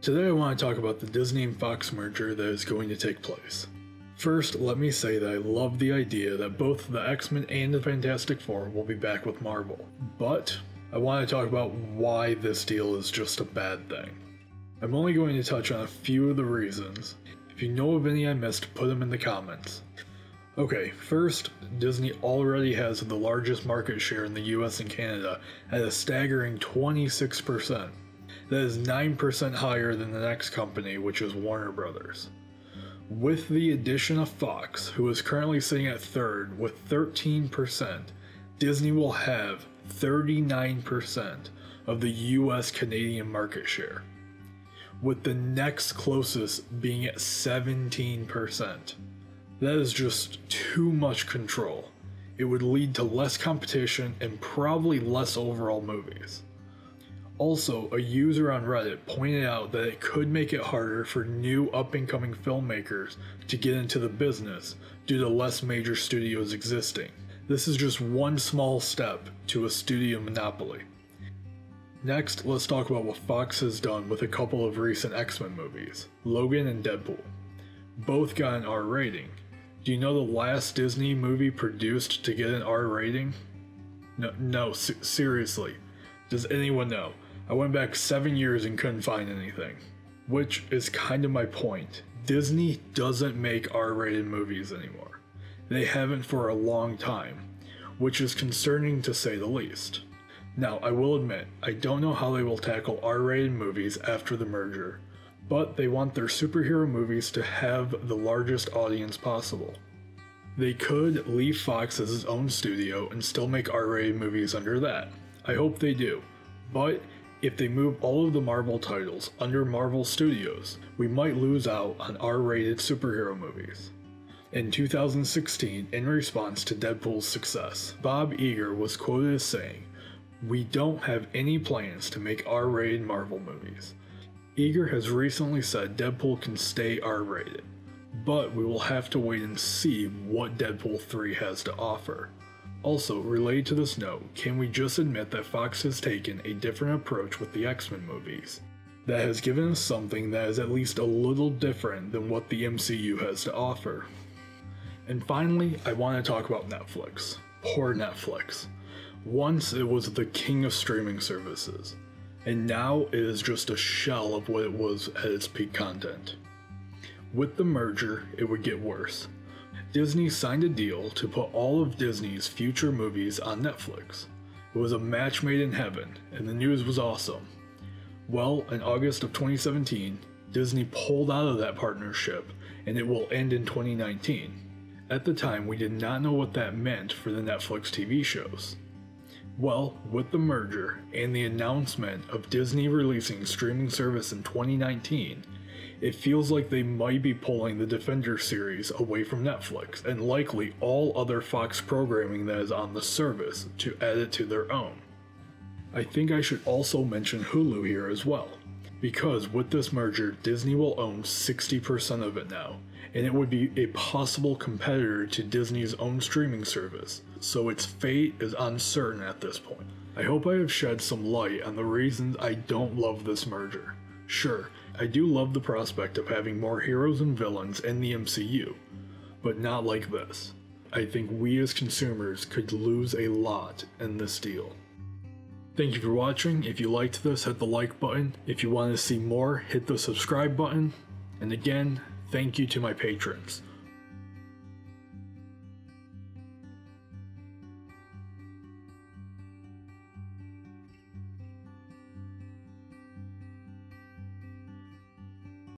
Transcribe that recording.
Today I want to talk about the Disney and Fox merger that is going to take place. First, let me say that I love the idea that both the X-Men and the Fantastic Four will be back with Marvel, but I want to talk about why this deal is just a bad thing. I'm only going to touch on a few of the reasons. If you know of any I missed, put them in the comments. Okay, first, Disney already has the largest market share in the US and Canada at a staggering 26%. That is 9% higher than the next company, which is Warner Brothers. With the addition of Fox, who is currently sitting at third with 13%, Disney will have 39% of the US-Canadian market share, with the next closest being at 17%. That is just too much control. It would lead to less competition and probably less overall movies. Also, a user on Reddit pointed out that it could make it harder for new up-and-coming filmmakers to get into the business due to less major studios existing. This is just one small step to a studio monopoly. Next, let's talk about what Fox has done with a couple of recent X-Men movies, Logan and Deadpool. Both got an R rating. Do you know the last Disney movie produced to get an R rating? No, seriously. Does anyone know? I went back 7 years and couldn't find anything. Which is kind of my point. Disney doesn't make R-rated movies anymore. They haven't for a long time, which is concerning to say the least. Now, I will admit, I don't know how they will tackle R-rated movies after the merger, but they want their superhero movies to have the largest audience possible. They could leave Fox as its own studio and still make R-rated movies under that. I hope they do, but if they move all of the Marvel titles under Marvel Studios, we might lose out on R-rated superhero movies. In 2016, in response to Deadpool's success, Bob Iger was quoted as saying, "We don't have any plans to make R-rated Marvel movies." Iger has recently said Deadpool can stay R-rated, but we will have to wait and see what Deadpool 3 has to offer. Also, related to this note, can we just admit that Fox has taken a different approach with the X-Men movies that has given us something that is at least a little different than what the MCU has to offer? And finally, I want to talk about Netflix. Poor Netflix. Once it was the king of streaming services, and now it is just a shell of what it was at its peak content. With the merger, it would get worse. Disney signed a deal to put all of Disney's future movies on Netflix. It was a match made in heaven, and the news was awesome. Well, in August of 2017, Disney pulled out of that partnership, and it will end in 2019. At the time, we did not know what that meant for the Netflix TV shows. Well, with the merger, and the announcement of Disney releasing streaming service in 2019, it feels like they might be pulling the Defender series away from Netflix, and likely all other Fox programming that is on the service, to add it to their own. I think I should also mention Hulu here as well, because with this merger, Disney will own 60% of it now, and it would be a possible competitor to Disney's own streaming service, so its fate is uncertain at this point. I hope I have shed some light on the reasons I don't love this merger. Sure, I do love the prospect of having more heroes and villains in the MCU, but not like this. I think we as consumers could lose a lot in this deal. Thank you for watching. If you liked this, hit the like button. If you want to see more, hit the subscribe button. And again, thank you to my patrons.